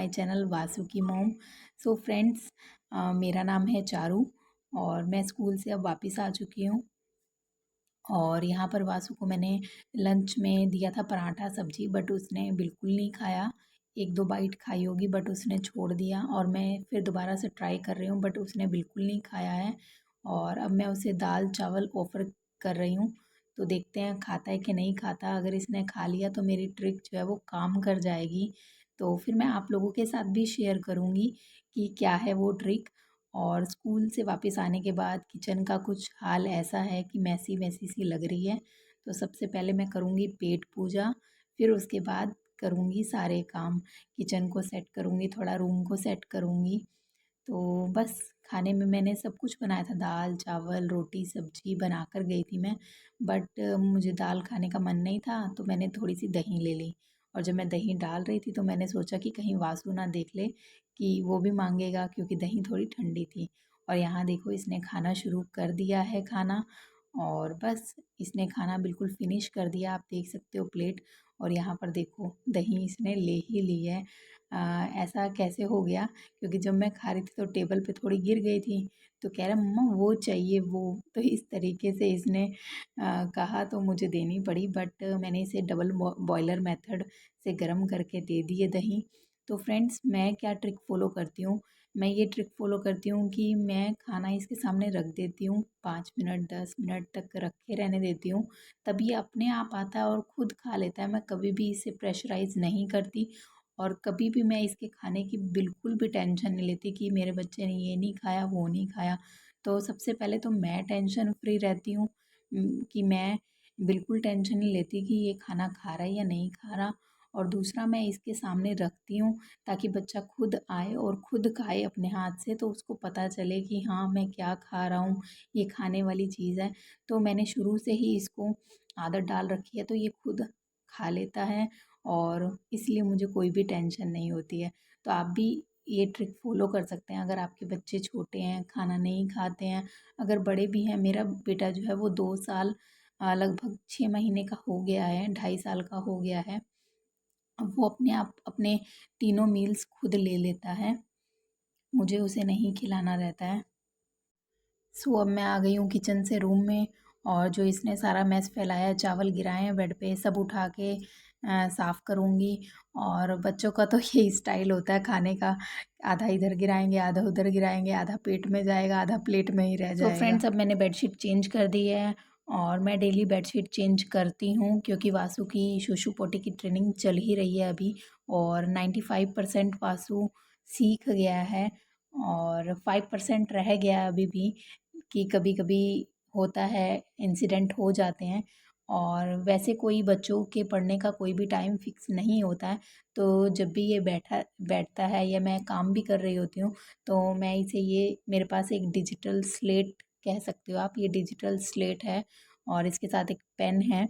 My channel Vasu की mom. So friends, मेरा नाम है चारू और मैं स्कूल से अब वापस आ चुकी हूँ। और यहाँ पर वासु को मैंने लंच में दिया था पराठा सब्जी, बट उसने बिल्कुल नहीं खाया। एक दो बाइट खाई होगी बट उसने छोड़ दिया, और मैं फिर दोबारा से ट्राई कर रही हूँ बट उसने बिल्कुल नहीं खाया है। और अब मैं उसे दाल चावल ऑफ़र कर रही हूँ, तो देखते हैं खाता है कि नहीं खाता। अगर इसने खा लिया तो मेरी ट्रिक जो है वो काम कर जाएगी, तो फिर मैं आप लोगों के साथ भी शेयर करूँगी कि क्या है वो ट्रिक। और स्कूल से वापस आने के बाद किचन का कुछ हाल ऐसा है कि मैसी मैसी सी लग रही है। तो सबसे पहले मैं करूँगी पेट पूजा, फिर उसके बाद करूँगी सारे काम। किचन को सेट करूँगी, थोड़ा रूम को सेट करूँगी। तो बस खाने में मैंने सब कुछ बनाया था, दाल चावल रोटी सब्जी बना कर गई थी मैं। बट मुझे दाल खाने का मन नहीं था तो मैंने थोड़ी सी दही ले ली। और जब मैं दही डाल रही थी तो मैंने सोचा कि कहीं वासु ना देख ले कि वो भी मांगेगा, क्योंकि दही थोड़ी ठंडी थी। और यहाँ देखो इसने खाना शुरू कर दिया है खाना। और बस इसने खाना बिल्कुल फिनिश कर दिया, आप देख सकते हो प्लेट। और यहाँ पर देखो दही इसने ले ही ली है। ऐसा कैसे हो गया, क्योंकि जब मैं खा रही थी तो टेबल पे थोड़ी गिर गई थी। तो कह रहा मम्मा वो चाहिए वो। तो इस तरीके से इसने कहा तो मुझे देनी पड़ी, बट मैंने इसे डबल बॉयलर मेथड से गर्म करके दे दिए दही। तो फ्रेंड्स, मैं क्या ट्रिक फ़ॉलो करती हूँ, मैं ये ट्रिक फ़ॉलो करती हूँ कि मैं खाना इसके सामने रख देती हूँ, 5 मिनट 10 मिनट तक रखे रहने देती हूँ। तब ये अपने आप आता है और ख़ुद खा लेता है। मैं कभी भी इसे प्रेशराइज़ नहीं करती, और कभी भी मैं इसके खाने की बिल्कुल भी टेंशन नहीं लेती कि मेरे बच्चे ने ये नहीं खाया वो नहीं खाया। तो सबसे पहले तो मैं टेंशन फ्री रहती हूँ, कि मैं बिल्कुल टेंशन नहीं लेती कि ये खाना खा रहा है या नहीं खा रहा। और दूसरा, मैं इसके सामने रखती हूँ ताकि बच्चा खुद आए और खुद खाए अपने हाथ से, तो उसको पता चले कि हाँ मैं क्या खा रहा हूँ, ये खाने वाली चीज़ है। तो मैंने शुरू से ही इसको आदत डाल रखी है, तो ये खुद खा लेता है और इसलिए मुझे कोई भी टेंशन नहीं होती है। तो आप भी ये ट्रिक फ़ॉलो कर सकते हैं अगर आपके बच्चे छोटे हैं, खाना नहीं खाते हैं। अगर बड़े भी हैं, मेरा बेटा जो है वो 2 साल लगभग 6 महीने का हो गया है, 2.5 साल का हो गया है। अब वो अपने आप अपने तीनों मील्स खुद ले लेता है, मुझे उसे नहीं खिलाना रहता है। सो अब मैं आ गई हूँ किचन से रूम में, और जो इसने सारा मैस फैलाया है, चावल गिराए हैं बेड पे, सब उठा के साफ़ करूँगी। और बच्चों का तो यही स्टाइल होता है खाने का, आधा इधर गिराएंगे आधा उधर गिराएंगे, आधा पेट में जाएगा आधा प्लेट में ही रह जाएगा। फ्रेंड्स, अब मैंने बेडशीट चेंज कर दी है, और मैं डेली बेडशीट चेंज करती हूँ क्योंकि वासु की शूशु पोटी की ट्रेनिंग चल ही रही है अभी। और 95% वासु सीख गया है, और 5% रह गया है अभी भी, कि कभी-कभी होता है, इंसिडेंट हो जाते हैं। और वैसे कोई बच्चों के पढ़ने का कोई भी टाइम फ़िक्स नहीं होता है, तो जब भी ये बैठता है या मैं काम भी कर रही होती हूँ, तो मैं इसे ये मेरे पास एक डिजिटल स्लेट कह सकते हो आप, ये डिजिटल स्लेट है और इसके साथ एक पेन है।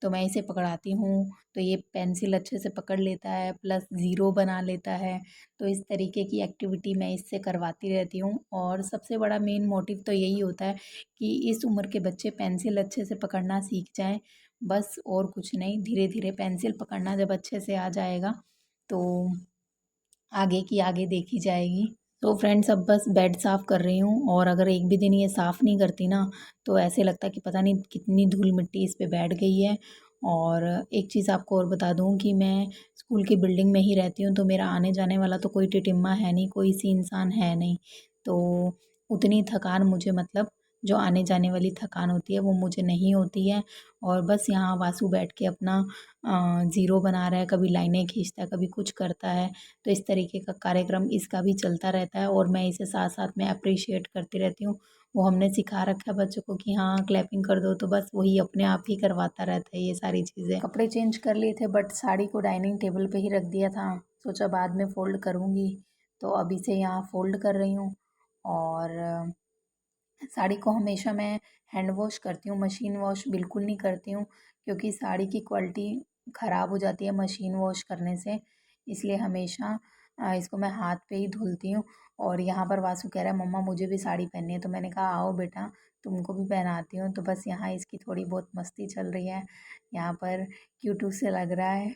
तो मैं इसे पकड़ाती हूँ, तो ये पेंसिल अच्छे से पकड़ लेता है, प्लस ज़ीरो बना लेता है। तो इस तरीके की एक्टिविटी मैं इससे करवाती रहती हूँ, और सबसे बड़ा मेन मोटिव तो यही होता है कि इस उम्र के बच्चे पेंसिल अच्छे से पकड़ना सीख जाएँ, बस और कुछ नहीं। धीरे-धीरे पेंसिल पकड़ना जब अच्छे से आ जाएगा, तो आगे की आगे देखी जाएगी। तो फ्रेंड्स, अब बस बेड साफ़ कर रही हूँ, और अगर एक भी दिन ये साफ़ नहीं करती ना, तो ऐसे लगता है कि पता नहीं कितनी धूल मिट्टी इस पे बैठ गई है। और एक चीज़ आपको और बता दूँ कि मैं स्कूल की बिल्डिंग में ही रहती हूँ, तो मेरा आने जाने वाला तो कोई टिटिम्मा है नहीं, कोई सी इंसान है नहीं। तो उतनी थकान मुझे, मतलब जो आने जाने वाली थकान होती है वो मुझे नहीं होती है। और बस यहाँ वासु बैठ के अपना ज़ीरो बना रहा है, कभी लाइनें खींचता है, कभी कुछ करता है। तो इस तरीके का कार्यक्रम इसका भी चलता रहता है, और मैं इसे साथ-साथ में एप्रिशिएट करती रहती हूँ। वो हमने सिखा रखा है बच्चों को कि हाँ, क्लैपिंग कर दो, तो बस वही अपने आप ही करवाता रहता है ये सारी चीज़ें। कपड़े चेंज कर लिए थे, बट साड़ी को डाइनिंग टेबल पे ही रख दिया था, सोचा बाद में फ़ोल्ड करूँगी, तो अभी से यहाँ फ़ोल्ड कर रही हूँ। और साड़ी को हमेशा मैं हैंड वॉश करती हूँ, मशीन वॉश बिल्कुल नहीं करती हूँ, क्योंकि साड़ी की क्वालिटी ख़राब हो जाती है मशीन वॉश करने से। इसलिए हमेशा इसको मैं हाथ पे ही धुलती हूँ। और यहाँ पर वासु कह रहा है मम्मा मुझे भी साड़ी पहननी है, तो मैंने कहा आओ बेटा तुमको भी पहनाती हूँ। तो बस यहाँ इसकी थोड़ी बहुत मस्ती चल रही है, यहाँ पर क्यूटू से लग रहा है।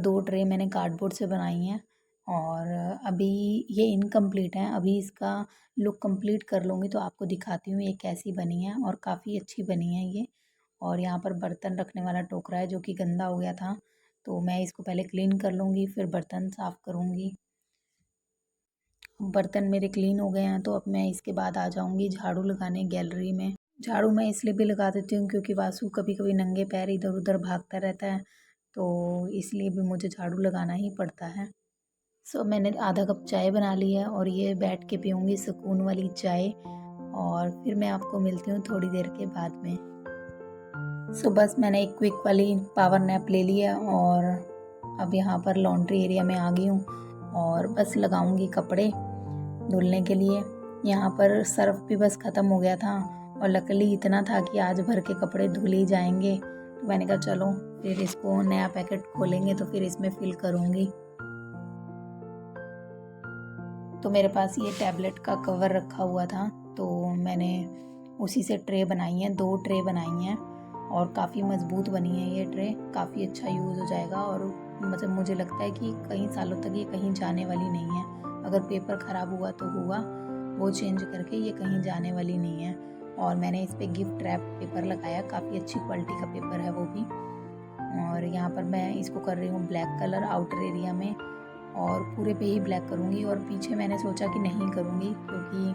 2 ट्रे मैंने कार्डबोर्ड से बनाई हैं और अभी ये इनकम्प्लीट हैं। अभी इसका लुक कंप्लीट कर लूँगी तो आपको दिखाती हूँ ये कैसी बनी है, और काफ़ी अच्छी बनी है ये। और यहाँ पर बर्तन रखने वाला टोकरा है जो कि गंदा हो गया था, तो मैं इसको पहले क्लीन कर लूँगी, फिर बर्तन साफ़ करूँगी। बर्तन मेरे क्लीन हो गए हैं तो अब मैं इसके बाद आ जाऊँगी झाड़ू लगाने गैलरी में। झाड़ू मैं इसलिए भी लगा देती हूँ क्योंकि वासु कभी कभी नंगे पैर इधर उधर भागता रहता है, तो इसलिए भी मुझे झाड़ू लगाना ही पड़ता है। सो मैंने आधा कप चाय बना ली है और ये बैठ के पीऊँगी सुकून वाली चाय, और फिर मैं आपको मिलती हूँ थोड़ी देर के बाद में। सो बस मैंने एक क्विक वाली पावर नैप ले लिया और अब यहाँ पर लॉन्ड्री एरिया में आ गई हूँ और बस लगाऊंगी कपड़े धुलने के लिए। यहाँ पर सर्फ भी बस ख़त्म हो गया था और लकीली इतना था कि आज भर के कपड़े धुल ही जाएंगे, तो मैंने कहा चलो फिर इसको नया पैकेट खोलेंगे तो फिर इसमें फिल करूँगी। तो मेरे पास ये टैबलेट का कवर रखा हुआ था तो मैंने उसी से ट्रे बनाई हैं, 2 ट्रे बनाई हैं और काफ़ी मज़बूत बनी है ये ट्रे। काफ़ी अच्छा यूज़ हो जाएगा और मतलब मुझे लगता है कि कई सालों तक ये कहीं जाने वाली नहीं है। अगर पेपर ख़राब हुआ तो हुआ, वो चेंज करके ये कहीं जाने वाली नहीं है। और मैंने इस पर गिफ्ट रैप पेपर लगाया, काफ़ी अच्छी क्वालिटी का पेपर है वो भी। और यहाँ पर मैं इसको कर रही हूँ ब्लैक कलर आउटर एरिया में, और पूरे पे ही ब्लैक करूँगी। और पीछे मैंने सोचा कि नहीं करूँगी क्योंकि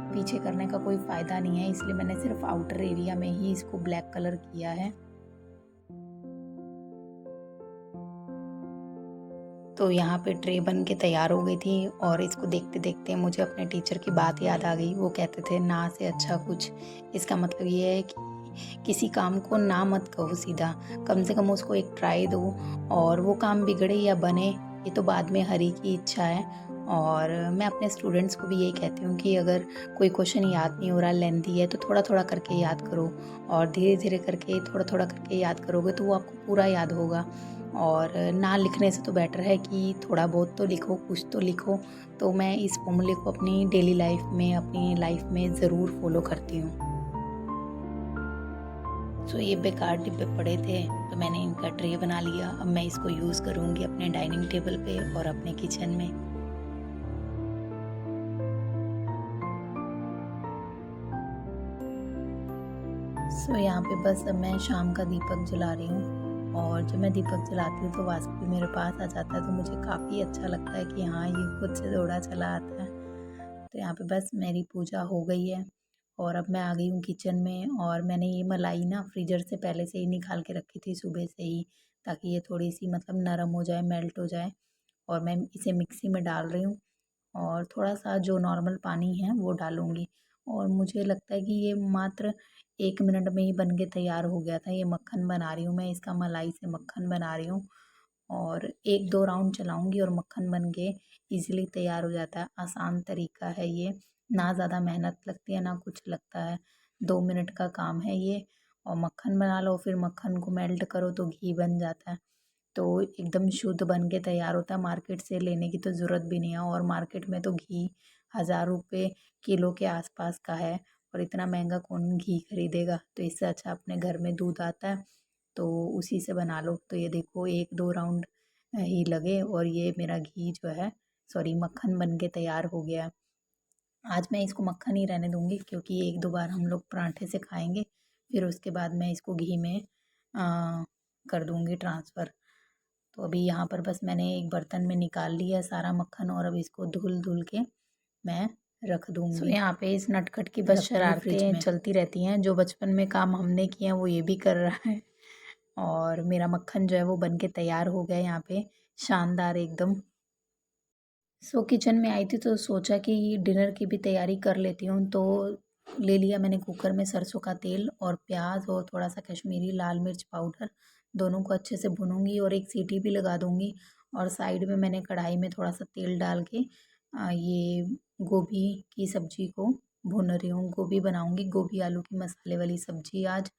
पीछे करने का कोई फ़ायदा नहीं है, इसलिए मैंने सिर्फ आउटर एरिया में ही इसको ब्लैक कलर किया है। तो यहाँ पे ट्रे बन के तैयार हो गई थी और इसको देखते देखते मुझे अपने टीचर की बात याद आ गई। वो कहते थे ना से अच्छा कुछ। इसका मतलब ये है कि किसी काम को ना मत कहो सीधा, कम से कम उसको एक ट्राई दो, और वो काम बिगड़े या बने ये तो बाद में हरी की इच्छा है। और मैं अपने स्टूडेंट्स को भी यही कहती हूँ कि अगर कोई क्वेश्चन याद नहीं हो रहा, लेंथी है, तो थोड़ा थोड़ा करके याद करो, और धीरे धीरे करके थोड़ा थोड़ा करके याद करोगे तो वो आपको पूरा याद होगा। और ना लिखने से तो बेटर है कि थोड़ा बहुत तो लिखो, कुछ तो लिखो। तो मैं इस फॉर्मूले को अपनी डेली लाइफ में, अपनी लाइफ में ज़रूर फॉलो करती हूँ। सो ये बेकार डिब्बे पड़े थे तो मैंने इनका ट्रे बना लिया। अब मैं इसको यूज़ करूँगी अपने डाइनिंग टेबल पे और अपने किचन में। सो यहाँ पे बस अब मैं शाम का दीपक जला रही हूँ, और जब मैं दीपक जलाती हूँ तो वास्प भी मेरे पास आ जाता है, तो मुझे काफ़ी अच्छा लगता है कि हाँ ये खुद से दौड़ा चला आता है। तो यहाँ पे बस मेरी पूजा हो गई है और अब मैं आ गई हूँ किचन में। और मैंने ये मलाई ना फ्रीजर से पहले से ही निकाल के रखी थी सुबह से ही, ताकि ये थोड़ी सी मतलब नरम हो जाए, मेल्ट हो जाए। और मैं इसे मिक्सी में डाल रही हूँ और थोड़ा-सा जो नॉर्मल पानी है वो डालूँगी। और मुझे लगता है कि ये मात्र 1 मिनट में ही बन के तैयार हो गया था। ये मक्खन बना रही हूँ मैं, इसका मलाई से मक्खन बना रही हूँ, और 1-2 राउंड चलाऊँगी और मक्खन बन के ईज़िली तैयार हो जाता है। आसान तरीका है ये, ना ज़्यादा मेहनत लगती है, ना कुछ लगता है। 2 मिनट का काम है ये, और मक्खन बना लो, फिर मक्खन को मेल्ट करो तो घी बन जाता है। तो एकदम शुद्ध बन के तैयार होता है, मार्केट से लेने की तो ज़रूरत भी नहीं है। और मार्केट में तो घी 1000 रुपये किलो के आसपास का है, और इतना महंगा कौन घी खरीदेगा। तो इससे अच्छा अपने घर में दूध आता है तो उसी से बना लो। तो ये देखो 1-2 राउंड ही लगे और ये मेरा घी जो है, सॉरी मक्खन बन के तैयार हो गया है। आज मैं इसको मक्खन ही रहने दूँगी क्योंकि 1-2 बार हम लोग पराठे से खाएँगे, फिर उसके बाद मैं इसको घी में कर दूँगी ट्रांसफ़र। तो अभी यहाँ पर बस मैंने एक बर्तन में निकाल लिया सारा मक्खन, और अब इसको धुल-धुल के मैं रख दूँगी। सो यहाँ पे इस नटखट की बस शरारतें चलती रहती हैं। जो बचपन में काम हमने किए हैं वो ये भी कर रहा है। और मेरा मक्खन जो है वो बन के तैयार हो गया है यहाँ पे, शानदार एकदम। सो किचन में आई थी तो सोचा कि डिनर की भी तैयारी कर लेती हूँ, तो ले लिया मैंने कुकर में सरसों का तेल और प्याज और थोड़ा सा कश्मीरी लाल मिर्च पाउडर, दोनों को अच्छे से भूनूंगी और एक सीटी भी लगा दूंगी। और साइड में मैंने कढ़ाई में थोड़ा सा तेल डाल के ये गोभी की सब्जी को भून रही हूँ। गोभी बनाऊंगी, गोभी आलू की मसाले वाली सब्जी आज।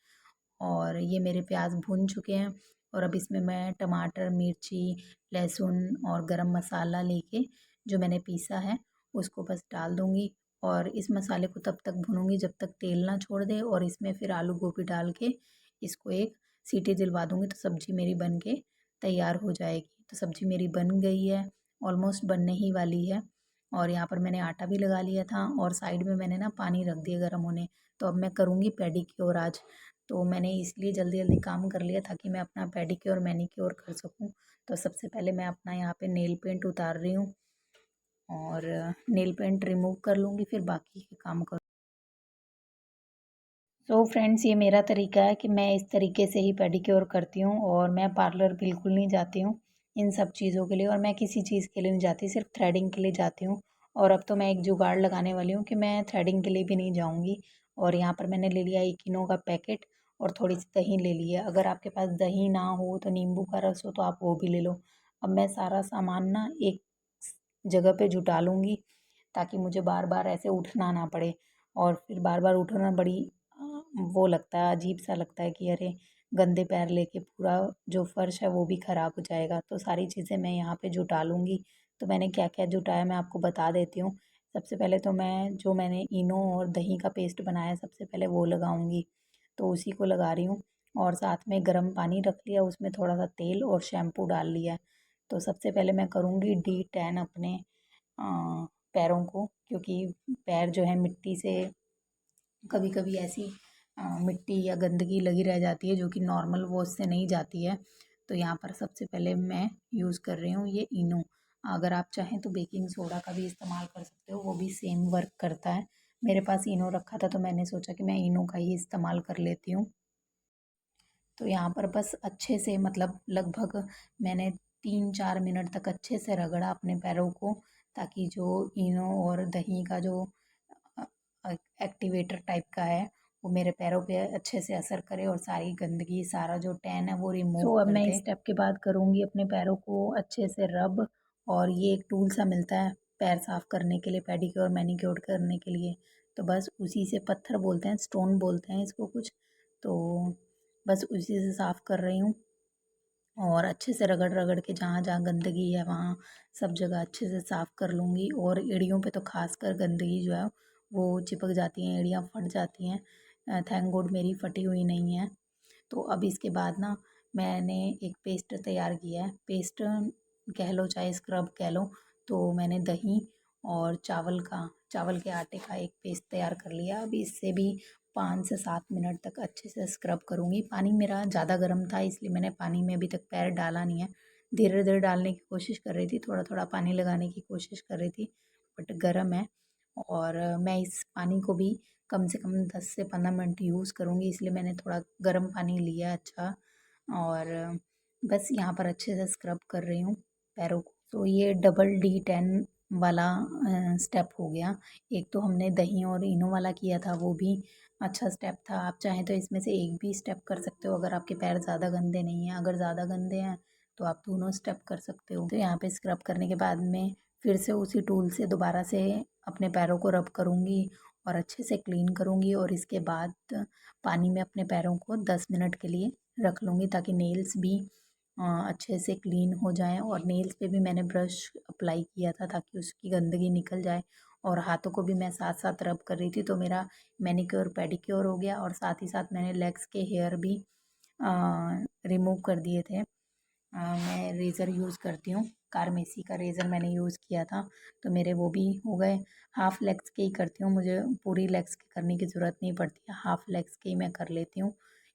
और ये मेरे प्याज भून चुके हैं, और अब इसमें मैं टमाटर, मिर्ची, लहसुन और गरम मसाला लेके जो मैंने पीसा है उसको बस डाल दूँगी। और इस मसाले को तब तक भूनूँगी जब तक तेल ना छोड़ दे, और इसमें फिर आलू गोभी डाल के इसको एक सीटी दिलवा दूँगी तो सब्ज़ी मेरी बन के तैयार हो जाएगी। तो सब्ज़ी मेरी बन गई है, ऑलमोस्ट बनने ही वाली है। और यहाँ पर मैंने आटा भी लगा लिया था और साइड में मैंने ना पानी रख दिया गर्म होने। तो अब मैं करूँगी पेडिक्योर आज। तो मैंने इसलिए जल्दी-जल्दी काम कर लिया ताकि मैं अपना पेडिक्योर मैनीक्योर कर सकूँ। तो सबसे पहले मैं अपना यहाँ पे नेल पेंट उतार रही हूँ और नेल पेंट रिमूव कर लूँगी, फिर बाकी के काम करूँ। तो फ्रेंड्स, ये मेरा तरीका है कि मैं इस तरीके से ही पेडिक्योर करती हूँ और मैं पार्लर बिल्कुल नहीं जाती हूँ इन सब चीज़ों के लिए, और मैं किसी चीज़ के लिए नहीं जाती, सिर्फ थ्रेडिंग के लिए जाती हूँ। और अब तो मैं एक जुगाड़ लगाने वाली हूँ कि मैं थ्रेडिंग के लिए भी नहीं जाऊँगी। और यहाँ पर मैंने ले लिया 1 इनो का पैकेट और थोड़ी सी दही ले ली है। अगर आपके पास दही ना हो तो नींबू का रस हो तो आप वो भी ले लो। अब मैं सारा सामान ना एक जगह पे जुटा लूँगी ताकि मुझे बार बार ऐसे उठना ना पड़े। और फिर बार बार उठना बड़ी वो लगता है, अजीब सा लगता है कि अरे गंदे पैर लेके पूरा जो फर्श है वो भी ख़राब हो जाएगा। तो सारी चीज़ें मैं यहाँ पे जुटा लूँगी। तो मैंने क्या क्या जुटाया मैं आपको बता देती हूँ। सबसे पहले तो मैंने इनो और दही का पेस्ट बनाया, सबसे पहले वो लगाऊंगी। तो उसी को लगा रही हूँ। और साथ में गर्म पानी रख लिया, उसमें थोड़ा सा तेल और शैम्पू डाल लिया। तो सबसे पहले मैं करूँगी D10 अपने पैरों को, क्योंकि पैर जो है मिट्टी से कभी कभी ऐसी मिट्टी या गंदगी लगी रह जाती है जो कि नॉर्मल वॉश से नहीं जाती है। तो यहाँ पर सबसे पहले मैं यूज़ कर रही हूँ ये इनो। अगर आप चाहें तो बेकिंग सोडा का भी इस्तेमाल कर सकते हो, वो भी सेम वर्क करता है। मेरे पास इनो रखा था तो मैंने सोचा कि मैं इनो का ही इस्तेमाल कर लेती हूँ। तो यहाँ पर बस अच्छे से, मतलब लगभग मैंने 3-4 मिनट तक अच्छे से रगड़ा अपने पैरों को, ताकि जो इनो और दही का जो एक्टिवेटर टाइप का है वो मेरे पैरों पे अच्छे से असर करे और सारी गंदगी, सारा जो टैन है वो रिमूव अब कर मैं दे। इस स्टेप के बाद करूँगी अपने पैरों को अच्छे से रब। और ये एक टूल सा मिलता है पैर साफ़ करने के लिए, पेडिक्योर मैनिक्योर करने के लिए। तो बस उसी से, पत्थर बोलते हैं, स्टोन बोलते हैं इसको कुछ, तो बस उसी से साफ़ कर रही हूँ। और अच्छे से रगड़ रगड़ के जहाँ जहाँ गंदगी है वहाँ सब जगह अच्छे से साफ़ कर लूँगी। और एड़ियों पे तो खासकर गंदगी जो है वो चिपक जाती हैं, एड़ियाँ फट जाती हैं। थैंक गॉड मेरी फटी हुई नहीं है। तो अब इसके बाद ना मैंने एक पेस्ट तैयार किया है, पेस्ट कह लो चाहे स्क्रब कह लो। तो मैंने दही और चावल के आटे का एक पेस्ट तैयार कर लिया। अब इससे भी 5 से 7 मिनट तक अच्छे से स्क्रब करूँगी। पानी मेरा ज़्यादा गर्म था इसलिए मैंने पानी में अभी तक पैर डाला नहीं है, धीरे धीरे डालने की कोशिश कर रही थी, थोड़ा थोड़ा पानी लगाने की कोशिश कर रही थी, बट गर्म है। और मैं इस पानी को भी कम से कम 10 से 15 मिनट यूज़ करूँगी, इसलिए मैंने थोड़ा गर्म पानी लिया अच्छा। और बस यहाँ पर अच्छे से स्क्रब कर रही हूँ पैरों को। तो ये डबल D10 वाला स्टेप हो गया। एक तो हमने दही और इनो वाला किया था, वो भी अच्छा स्टेप था। आप चाहें तो इसमें से एक भी स्टेप कर सकते हो अगर आपके पैर ज़्यादा गंदे नहीं हैं। अगर ज़्यादा गंदे हैं तो आप दोनों स्टेप कर सकते हो। तो यहाँ पे स्क्रब करने के बाद में फिर से उसी टूल से दोबारा से अपने पैरों को रब करूँगी और अच्छे से क्लीन करूँगी। और इसके बाद पानी में अपने पैरों को 10 मिनट के लिए रख लूँगी ताकि नेल्स भी अच्छे से क्लीन हो जाएँ। और नेल्स पे भी मैंने ब्रश अप्लाई किया था ताकि उसकी गंदगी निकल जाए। और हाथों को भी मैं साथ साथ रब कर रही थी, तो मेरा मैनिक्योर पेडिक्योर हो गया। और साथ ही साथ मैंने लेग्स के हेयर भी रिमूव कर दिए थे। मैं रेज़र यूज़ करती हूँ, कारमेसी का रेज़र मैंने यूज़ किया था, तो मेरे वो भी हो गए। हाफ़ लेग्स के ही करती हूँ, मुझे पूरी लेग्स के करने की ज़रूरत नहीं पड़ती है, हाफ़ लेग्स के ही मैं कर लेती हूँ,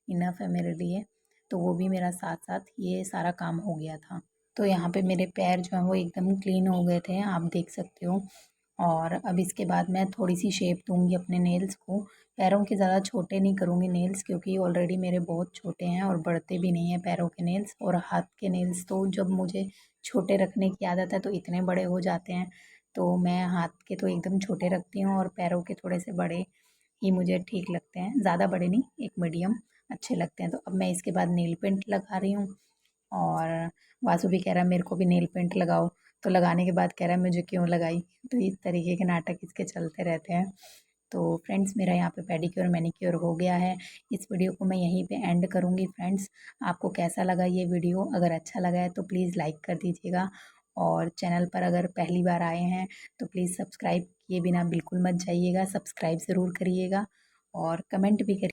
इनफ है मेरे लिए। तो वो भी मेरा साथ साथ ये सारा काम हो गया था। तो यहाँ पे मेरे पैर जो हैं वो एकदम क्लीन हो गए थे, आप देख सकते हो। और अब इसके बाद मैं थोड़ी सी शेप दूँगी अपने नेल्स को। पैरों के ज़्यादा छोटे नहीं करूँगी नेल्स, क्योंकि ऑलरेडी मेरे बहुत छोटे हैं और बढ़ते भी नहीं हैं पैरों के नेल्स। और हाथ के नेल्स तो जब मुझे छोटे रखने की आदत है तो इतने बड़े हो जाते हैं। तो मैं हाथ के तो एकदम छोटे रखती हूँ और पैरों के थोड़े से बड़े ही मुझे ठीक लगते हैं, ज़्यादा बड़े नहीं, एक मीडियम अच्छे लगते हैं। तो अब मैं इसके बाद नेल पेंट लगा रही हूँ। और वासु भी कह रहा है मेरे को भी नेल पेंट लगाओ, तो लगाने के बाद कह रहा है मुझे क्यों लगाई। तो इस तरीके के नाटक इसके चलते रहते हैं। तो फ्रेंड्स, मेरा यहाँ पे पेडिक्योर मैनिक्योर हो गया है। इस वीडियो को मैं यहीं पे एंड करूँगी फ्रेंड्स। आपको कैसा लगा ये वीडियो? अगर अच्छा लगा है तो प्लीज़ लाइक कर दीजिएगा। और चैनल पर अगर पहली बार आए हैं तो प्लीज़ सब्सक्राइब किए बिना बिल्कुल मत जाइएगा, सब्सक्राइब ज़रूर करिएगा और कमेंट भी करिए।